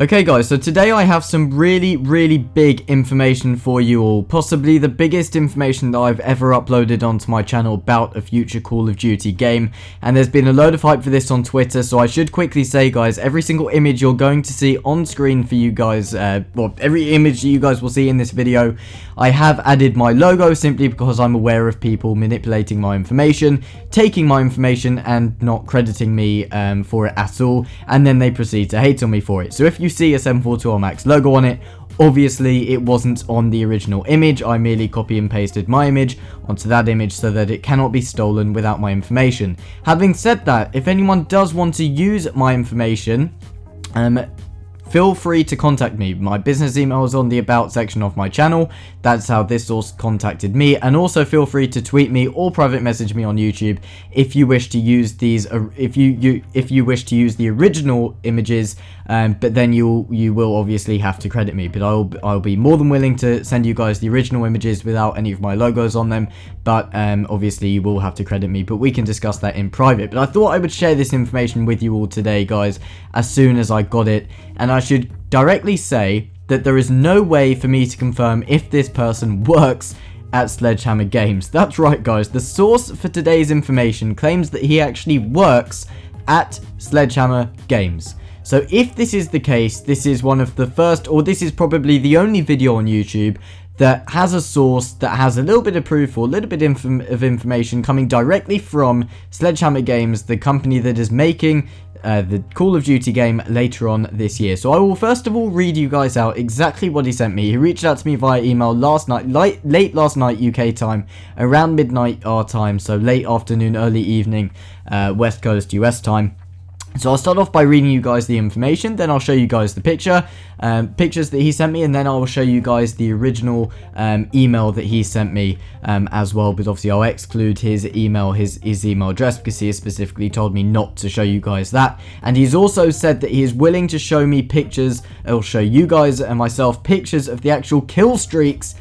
Okay guys, so today I have some really big information for you all. Possibly the biggest information that I've ever uploaded onto my channel about a future Call of Duty game. And there's been a load of hype for this on Twitter, so I should quickly say guys, every single image you're going to see on screen for you guys, well, every image that you guys will see in this video, I have added my logo simply because I'm aware of people manipulating my information, taking my information and not crediting me for it at all, and then they proceed to hate on me for it. So if you see a 742 Max logo on it, obviously it wasn't on the original image. I merely copy and pasted my image onto that image so that it cannot be stolen without my information. Having said that, if anyone does want to use my information, feel free to contact me. My business email is on the about section of my channel. That's how this source contacted me. And also feel free to tweet me or private message me on YouTube if you wish to use these. If you wish to use the original images, but then you will obviously have to credit me. But I'll be more than willing to send you guys the original images without any of my logos on them. But obviously you will have to credit me. But we can discuss that in private. But I thought I would share this information with you all today, guys, as soon as I got it. And I should directly say that there is no way for me to confirm if this person works at Sledgehammer Games. That's right guys, the source for today's information claims that he actually works at Sledgehammer Games. So if this is the case, this is one of the first, or this is probably the only video on YouTube that has a source that has a little bit of proof or a little bit of information coming directly from Sledgehammer Games, the company that is making the Call of Duty game later on this year. So I will first of all read you guys out exactly what he sent me. He reached out to me via email last night, late last night UK time, around midnight our time, so late afternoon, early evening, West Coast US time. So I'll start off by reading you guys the information, then I'll show you guys the pictures that he sent me, and then I will show you guys the original email that he sent me as well. But obviously I'll exclude his email, his email address, because he has specifically told me not to show you guys that. And he's also said that he is willing to show me pictures. I'll show you guys and myself pictures of the actual kill streaks,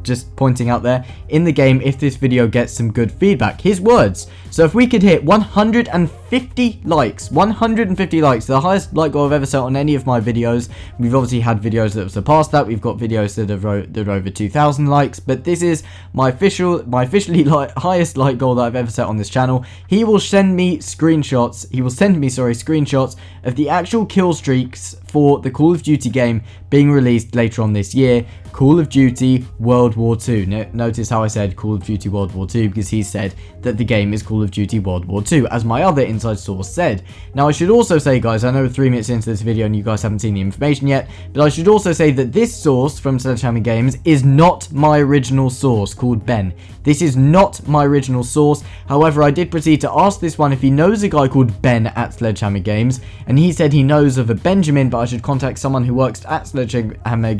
just pointing out there, in the game if this video gets some good feedback. His words. So if we could hit 150 likes, the highest like goal I've ever set on any of my videos. We've obviously had videos that have surpassed that. We've got videos that are over 2,000 likes, but this is my officially highest like goal that I've ever set on this channel. He will send me screenshots. Screenshots of the actual kill streaks for the Call of Duty game being released later on this year. Call of Duty World War 2. Notice how I said Call of Duty World War 2 because he said that the game is Call of Duty World War 2, as my other inside source said. Now I should also say, guys, I know we're 3 minutes into this video and you guys haven't seen the information yet, but I should also say that this source from Sledgehammer Games is not my original source called Ben. This is not my original source. However, I did proceed to ask this one if he knows a guy called Ben at Sledgehammer Games, and he said he knows of a Benjamin, but I should contact someone who works at Sledgehammer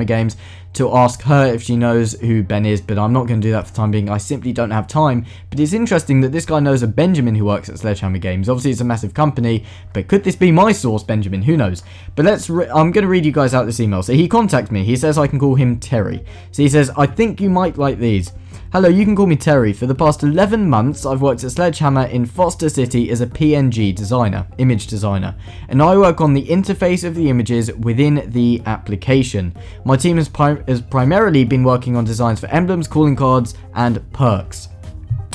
Games to ask her if she knows who Ben is, but I'm not going to do that for the time being. I simply don't have time. But it's interesting that this guy knows a Benjamin who works at Sledgehammer Games. Obviously, it's a massive company, but could this be my source, Benjamin? Who knows? But I'm going to read you guys out this email. So he contacted me. He says I can call him Terry. So he says, I think you might like these. Hello, you can call me Terry. For the past 11 months, I've worked at Sledgehammer in Foster City as a PNG designer, image designer, and I work on the interface of the images within the application. My team has primarily been working on designs for emblems, calling cards, and perks,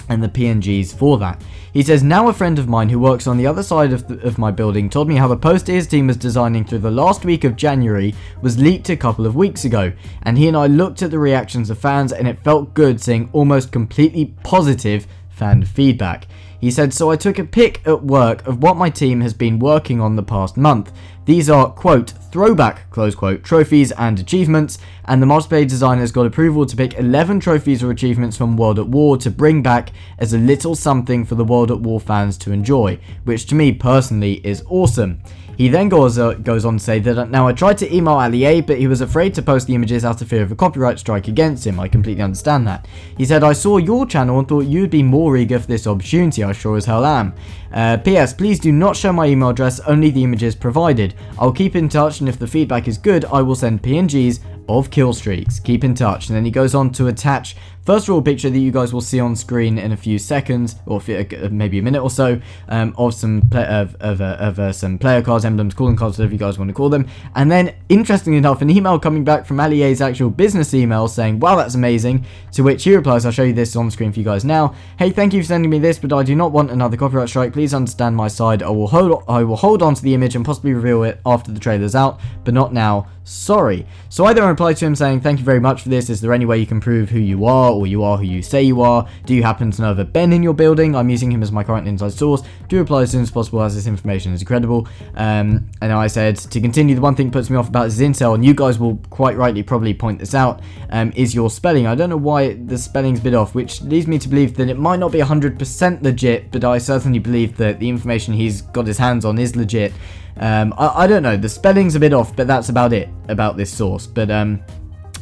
and the PNGs for that. He says, now a friend of mine who works on the other side of my building told me how a poster his team was designing through the last week of January was leaked a couple of weeks ago, and he and I looked at the reactions of fans and it felt good seeing almost completely positive fan feedback. He said, so I took a pic at work of what my team has been working on the past month. These are, quote, throwback, close quote, trophies and achievements, and the multiplayer designers got approval to pick 11 trophies or achievements from World at War to bring back as a little something for the World at War fans to enjoy, which to me personally is awesome. He then goes on to say that now I tried to email Allier, but he was afraid to post the images out of fear of a copyright strike against him. I completely understand that. He said, I saw your channel and thought you'd be more eager for this opportunity. I sure as hell am. P.S. Please do not show my email address, only the images provided. I'll keep in touch, and if the feedback is good, I will send PNGs of kill streaks. Keep in touch. And then he goes on to attach, first of all, a picture that you guys will see on screen in a few seconds, or maybe a minute or so, of some some player cards, emblems, calling cards, whatever you guys want to call them. And then, interestingly enough, an email coming back from Alie's actual business email saying, wow, that's amazing. To which he replies, I'll show you this on screen for you guys now. Hey, thank you for sending me this, but I do not want another copyright strike. Please understand my side. I will hold on to the image and possibly reveal it after the trailer's out, but not now. Sorry. So I then replied to him saying, thank you very much for this. Is there any way you can prove who you are, or you are who you say you are? Do you happen to know of a Ben in your building? I'm using him as my current inside source. Do reply as soon as possible, as this information is incredible. And I said, to continue, the one thing that puts me off about his intel, and you guys will quite rightly probably point this out, is your spelling. I don't know why the spelling's a bit off, which leads me to believe that it might not be 100% legit, but I certainly believe that the information he's got his hands on is legit. I don't know, the spelling's a bit off, but that's about it about this source. But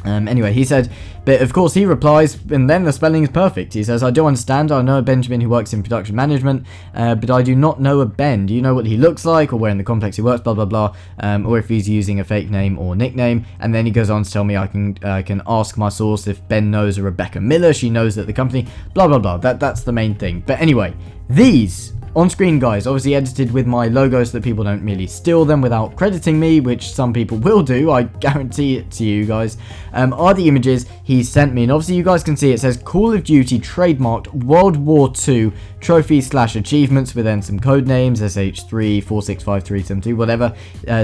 anyway, he said, but of course he replies, and then the spelling is perfect. He says, I do understand, I know a Benjamin who works in production management, but I do not know a Ben. Do you know what he looks like, or where in the complex he works, blah blah blah, or if he's using a fake name or nickname. And then he goes on to tell me I can ask my source if Ben knows a Rebecca Miller, she knows at the company, blah blah blah. That's the main thing. But anyway, these on screen, guys, obviously edited with my logo so that people don't merely steal them without crediting me, which some people will do, I guarantee it to you guys, are the images he sent me. And obviously you guys can see it says Call of Duty trademarked World War II trophies/achievements, with then some code names, SH3, 465372, whatever,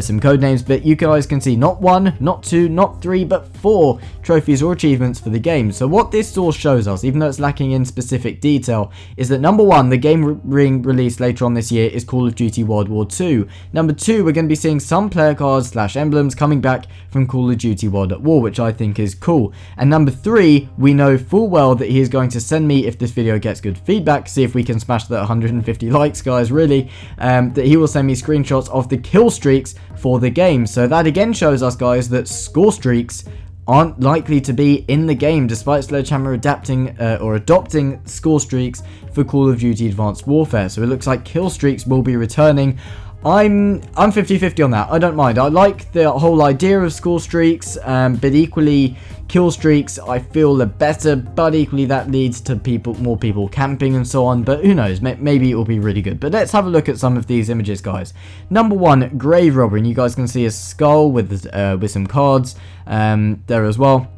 some code names. But you guys can see not 1, not 2, not 3, but 4 trophies or achievements for the game. So what this source shows us, even though it's lacking in specific detail, is that number 1, the game released later on this year is Call of Duty World War II. Number 2, we're going to be seeing some player cards/emblems coming back from Call of Duty World at War, which I think is cool. And number 3, we know full well that he is going to send me, if this video gets good feedback, see if we can smash that 150 likes, guys, really, that he will send me screenshots of the kill streaks for the game. So that again shows us, guys, that score streaks aren't likely to be in the game, despite Sledgehammer adapting or adopting score streaks for Call of Duty Advanced Warfare. So it looks like kill streaks will be returning. I'm 50-50 on that. I don't mind. I like the whole idea of score streaks, but equally kill streaks I feel are better, but equally that leads to more people camping and so on. But who knows, maybe it will be really good. But let's have a look at some of these images, guys. Number 1, grave robbery, and you guys can see a skull with some cards there as well.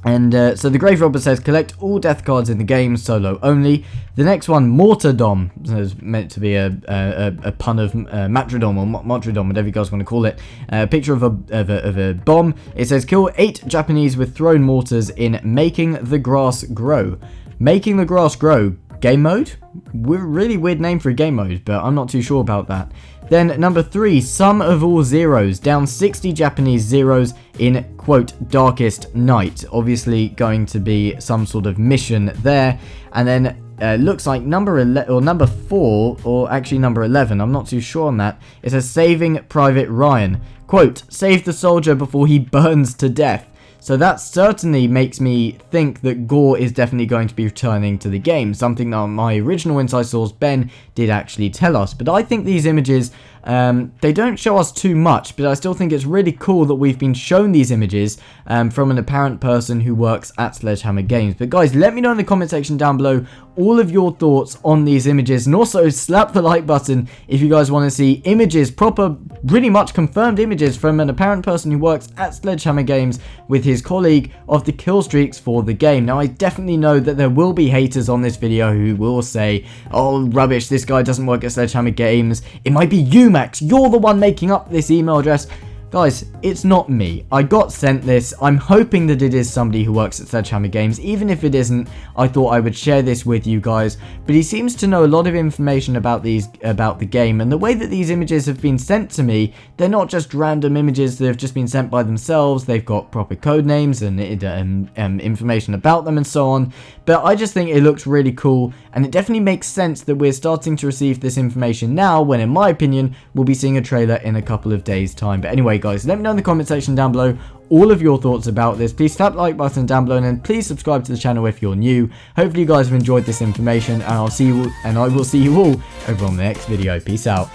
And so the Grave Robber says, collect all death cards in the game, solo only. The next one, Mortardom, is meant to be a pun of Matrodom or Motrodom, whatever you guys want to call it. A picture of a bomb. It says, kill 8 Japanese with thrown mortars in Making the Grass Grow. Making the Grass Grow, game mode? Really weird name for a game mode, but I'm not too sure about that. Then number 3, Sum of All Zeros, down 60 Japanese zeros in, quote, Darkest Night. Obviously going to be some sort of mission there. And then looks like number 4, or actually number 11, I'm not too sure on that. It says Saving Private Ryan. Quote, save the soldier before he burns to death. So that certainly makes me think that gore is definitely going to be returning to the game, something that my original inside source Ben did actually tell us. But I think these images, they don't show us too much, but I still think it's really cool that we've been shown these images from an apparent person who works at Sledgehammer Games. But guys, let me know in the comment section down below all of your thoughts on these images, and also slap the like button if you guys want to see images, proper, pretty much confirmed images from an apparent person who works at Sledgehammer Games with his colleague of the kill streaks for the game. Now, I definitely know that there will be haters on this video who will say, oh, rubbish, this guy doesn't work at Sledgehammer Games. It might be you, Max. You're the one making up this email address. Guys, it's not me. I got sent this. I'm hoping that it is somebody who works at Sledgehammer Games. Even if it isn't, I thought I would share this with you guys. But he seems to know a lot of information about the game, and the way that these images have been sent to me, they're not just random images that have just been sent by themselves. They've got proper code names and information about them and so on. But I just think it looks really cool, and it definitely makes sense that we're starting to receive this information now, when in my opinion, we'll be seeing a trailer in a couple of days' time. But anyway, guys, let me know in the comment section down below all of your thoughts about this. Please tap the like button down below, and then please subscribe to the channel if you're new. Hopefully you guys have enjoyed this information, and I will see you all over on the next video. Peace out.